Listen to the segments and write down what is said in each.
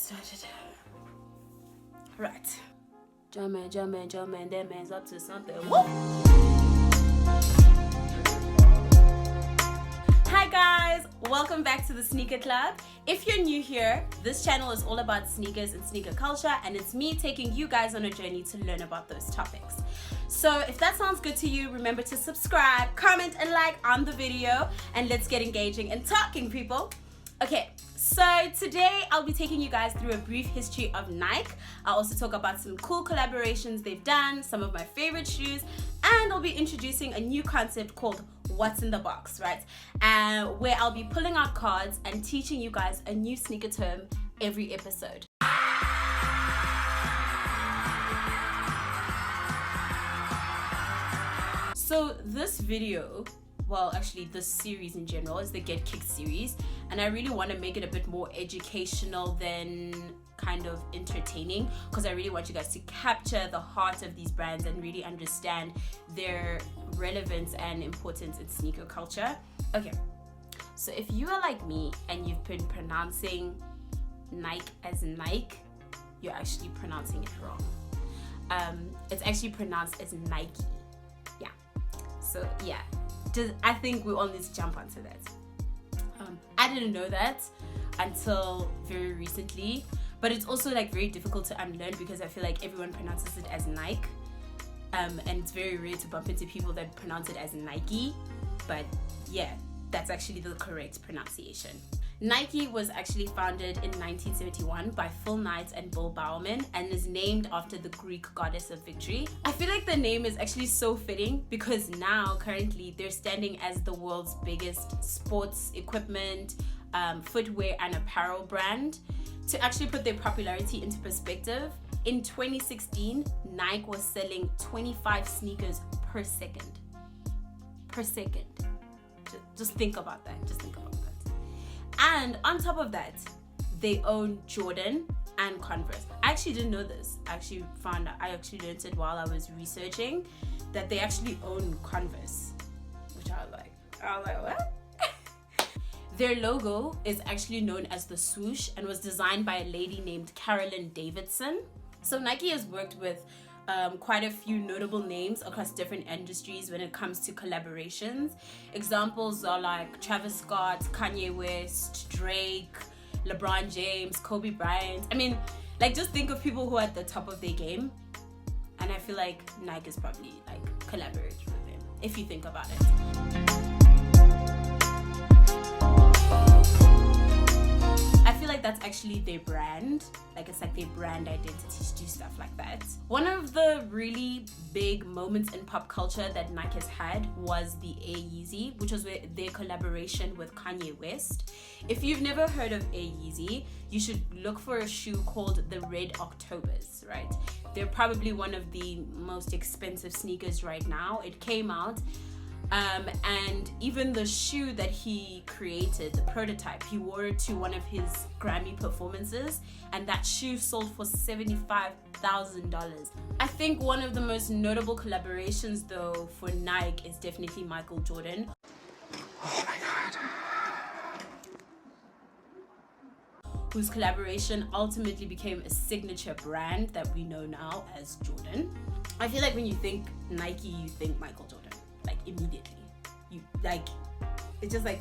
started. Right. German, that man's up to something. Woo! Hi guys, welcome back to the Sneaker Club. If you're new here, this channel is all about sneakers and sneaker culture, and it's me taking you guys on a journey to learn about those topics. So if that sounds good to you, remember to subscribe, comment, and like on the video, and let's get engaging and talking, people. Okay, so today I'll be taking you guys through a brief history of Nike. I'll also talk about some cool collaborations they've done, some of my favorite shoes, and I'll be introducing a new concept called What's in the Box, right? Where I'll be pulling out cards and teaching you guys a new sneaker term every episode. So this video, well, actually this series in general, is the Get Kicked series, and I really want to make it a bit more educational than kind of entertaining, because I really want you guys to capture the heart of these brands and really understand their relevance and importance in sneaker culture. Okay, so if you are like me and you've been pronouncing Nike as Nike, you're actually pronouncing it wrong. It's actually pronounced as Nike. Yeah, so yeah, I think we all need to jump onto that. I didn't know that until very recently, but it's also like very difficult to unlearn because I feel like everyone pronounces it as Nike, and it's very rare to bump into people that pronounce it as Nike. But yeah, that's actually the correct pronunciation. Nike was actually founded in 1971 by Phil Knight and Bill Bowerman and is named after the Greek goddess of victory. I feel like the name is actually so fitting because now currently they're standing as the world's biggest sports equipment, footwear and apparel brand. To actually put their popularity into perspective, in 2016, Nike was selling 25 sneakers per second. Just think about that. And on top of that, they own Jordan and Converse. I actually didn't know this. I actually learned it while I was researching, that they actually own Converse, which I was like, what? Their logo is actually known as the swoosh and was designed by a lady named Carolyn Davidson. So Nike has worked with quite a few notable names across different industries when it comes to collaborations. Examples are like Travis Scott, Kanye West, Drake, LeBron James, Kobe Bryant. I mean, like, just think of people who are at the top of their game, and I feel like Nike is probably like collaborated with them if you think about it. I feel like that's actually their brand. Like, it's like their brand identity to do stuff like that. One of the really big moments in pop culture that Nike has had was the Air Yeezy, which was their collaboration with Kanye West. If you've never heard of Air Yeezy, you should look for a shoe called the Red Octobers, right? They're probably one of the most expensive sneakers right now. It came out, and even the shoe that he created, the prototype, he wore it to one of his Grammy performances, and that shoe sold for $75,000. I think one of the most notable collaborations though for Nike is definitely Michael Jordan. Oh my God. Whose collaboration ultimately became a signature brand that we know now as Jordan. I feel like when you think Nike, you think Michael Jordan. Like, immediately, it's just like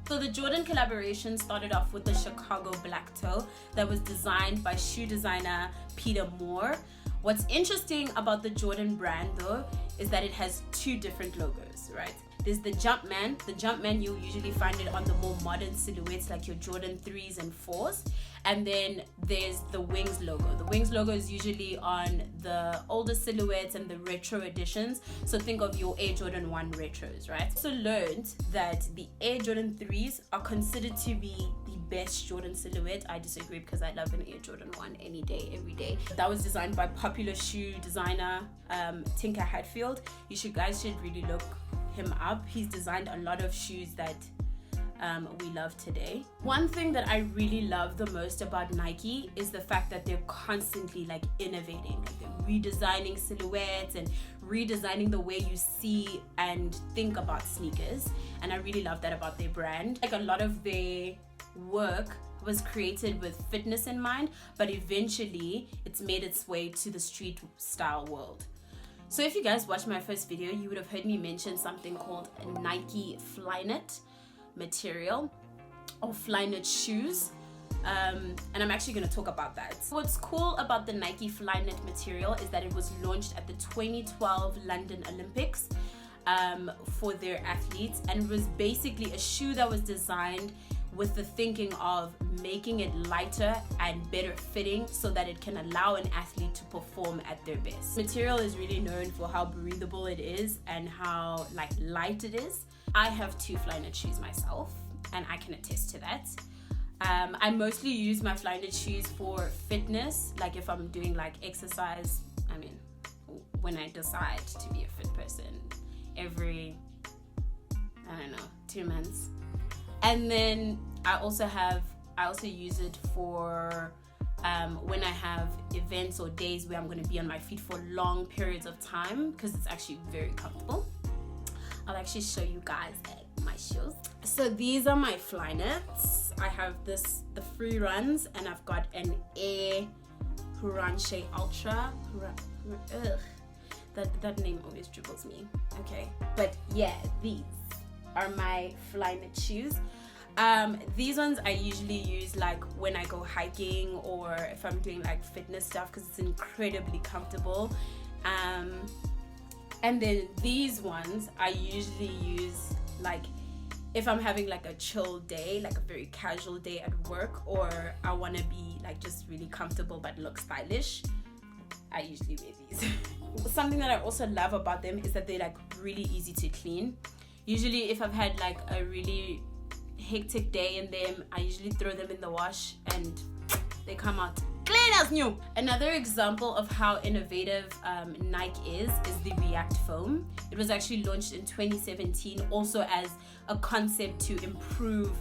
So the Jordan collaboration started off with the Chicago black toe that was designed by shoe designer Peter Moore. What's interesting about the Jordan brand though is that it has two different logos, right? There's the Jumpman. The Jumpman, you'll usually find it on the more modern silhouettes like your Jordan 3s and 4s. And then there's the Wings logo. The Wings logo is usually on the older silhouettes and the retro editions. So think of your Air Jordan 1 retros, right? Also learned that the Air Jordan 3s are considered to be the best Jordan silhouette. I disagree because I love an Air Jordan 1 any day, every day. That was designed by popular shoe designer Tinker Hatfield. You guys should really look him up. He's designed a lot of shoes that we love today. One thing that I really love the most about Nike is the fact that they're constantly like innovating, like they're redesigning silhouettes and redesigning the way you see and think about sneakers, and I really love that about their brand. Like, a lot of their work was created with fitness in mind, but eventually it's made its way to the street style world. So if you guys watched my first video, you would have heard me mention something called Nike Flyknit material or Flyknit shoes. And I'm actually going to talk about that. What's cool about the Nike Flyknit material is that it was launched at the 2012 London Olympics for their athletes, and it was basically a shoe that was designed with the thinking of making it lighter and better fitting so that it can allow an athlete to perform at their best. Material is really known for how breathable it is and how like light it is. I have 2 Flyknit shoes myself, and I can attest to that. I mostly use my Flyknit shoes for fitness, like if I'm doing like exercise. I mean, when I decide to be a fit person every, I don't know, 2 months. And then I also use it for when I have events or days where I'm going to be on my feet for long periods of time, because it's actually very comfortable. I'll actually show you guys my shoes. So these are my Flyknits. I have the free runs, and I've got an Air Huarache Ultra. That name always dribbles me. Okay, but yeah, these are my Flyknit shoes. These ones I usually use like when I go hiking or if I'm doing like fitness stuff, because it's incredibly comfortable. And then these ones I usually use like if I'm having like a chill day, like a very casual day at work, or I want to be like just really comfortable but look stylish. I usually wear these. Something that I also love about them is that they're like really easy to clean. Usually if I've had like a really hectic day in them, I usually throw them in the wash and they come out clean as new. Another example of how innovative Nike is the React foam. It was actually launched in 2017 also as a concept to improve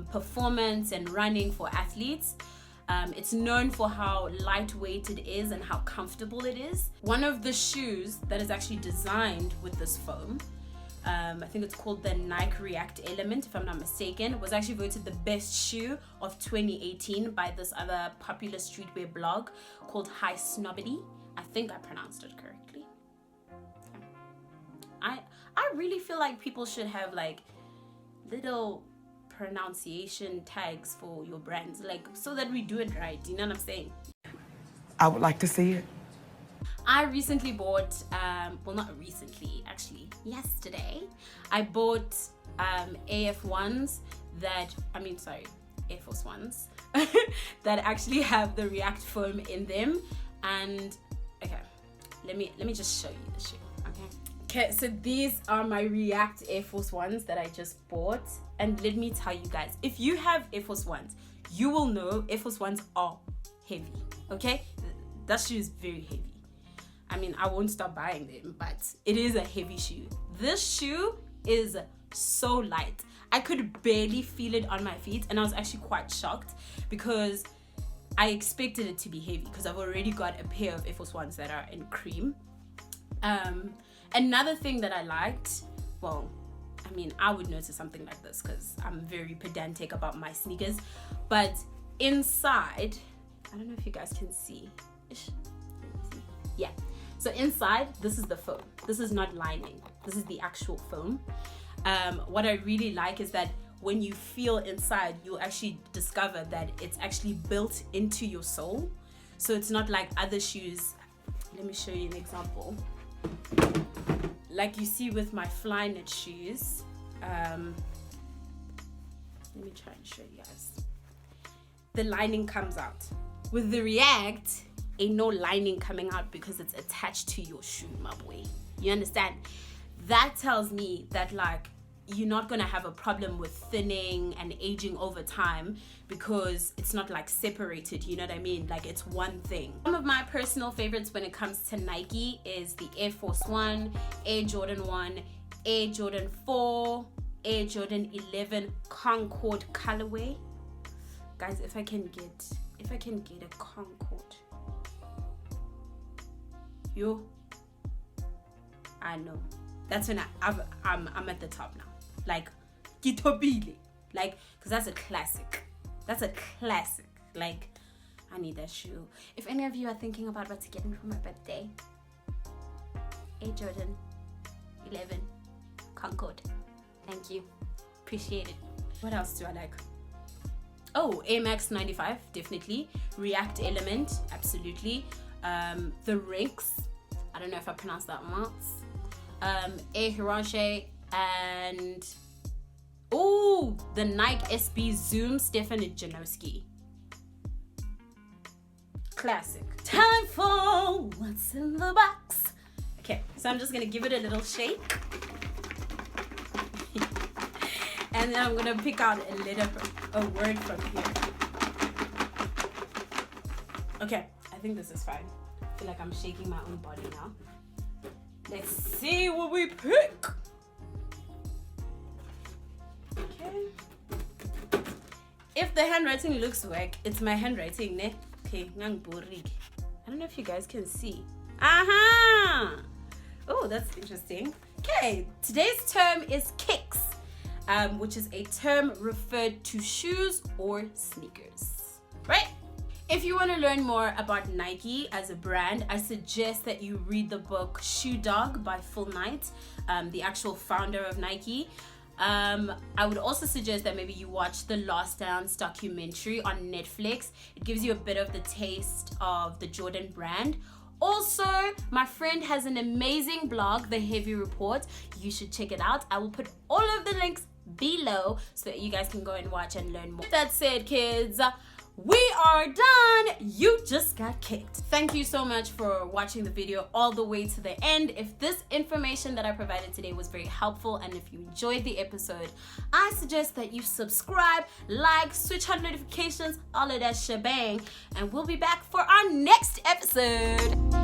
performance and running for athletes. It's known for how lightweight it is and how comfortable it is. One of the shoes that is actually designed with this foam, I think it's called the Nike React Element, if I'm not mistaken, was actually voted the best shoe of 2018 by this other popular streetwear blog called High Snobbity. I think I pronounced it correctly. I really feel like people should have like little pronunciation tags for your brands, like so that we do it right. You know what I'm saying? I would like to see it. I recently bought, well not recently, actually yesterday, I bought AF1s Air Force Ones that actually have the React foam in them. And okay, let me just show you the shoe. Okay, so these are my React Air Force Ones that I just bought. And let me tell you guys, if you have Air Force Ones, you will know Air Force Ones are heavy, okay? That shoe is very heavy. I mean, I won't stop buying them, but it is a heavy shoe. This shoe is so light. I could barely feel it on my feet, and I was actually quite shocked because I expected it to be heavy because I've already got a pair of Air Force Ones that are in cream. Another thing that I liked, well, I mean, I would notice something like this because I'm very pedantic about my sneakers, but inside, I don't know if you guys can see. Yeah. So inside, this is the foam. This is not lining. This is the actual foam. What I really like is that when you feel inside, you'll actually discover that it's actually built into your sole. So it's not like other shoes. Let me show you an example. Like you see with my Flyknit shoes. Let me try and show you guys. The lining comes out. With the React, ain't no lining coming out because it's attached to your shoe, my boy. You understand? That tells me that like you're not gonna have a problem with thinning and aging over time because it's not like separated, you know what I mean? Like it's one thing. Some of my personal favorites when it comes to Nike is the Air Force One, Air Jordan 1, Air Jordan 4, Air Jordan 11 Concord colorway. Guys, if I can get a Concord, yo, I know. That's when I'm at the top now. Like, kitobile. Like, because that's a classic. That's a classic. Like, I need that shoe. If any of you are thinking about what to get me for my birthday, Air Jordan 11 Concord. Thank you. Appreciate it. What else do I like? Oh, Air Max 95, definitely. React Element, absolutely. The Rinks, I don't know if I pronounced that once. Air Hiranche, and the Nike SB Zoom Stefan Janowski. Classic. Time for what's in the box. Okay, so I'm just gonna give it a little shake. And then I'm gonna pick out a word from here. Okay, I think this is fine. I feel like I'm shaking my own body now. Let's see what we pick. Okay. If the handwriting looks whack, it's my handwriting, ne? Okay, I don't know if you guys can see. Aha! Oh, that's interesting. Okay, today's term is kicks, which is a term referred to shoes or sneakers, right? If you want to learn more about Nike as a brand, I suggest that you read the book Shoe Dog by Flyknit, the actual founder of Nike. I would also suggest that maybe you watch the Last Dance documentary on Netflix. It gives you a bit of the taste of the Jordan brand. Also, my friend has an amazing blog, The Heavy Report. You should check it out. I will put all of the links below so that you guys can go and watch and learn more. That said, kids, we are done. You just got kicked. Thank you so much for watching the video all the way to the end. If this information that I provided today was very helpful and if you enjoyed the episode, I suggest that you subscribe, like, switch on notifications, all of that shebang, and we'll be back for our next episode.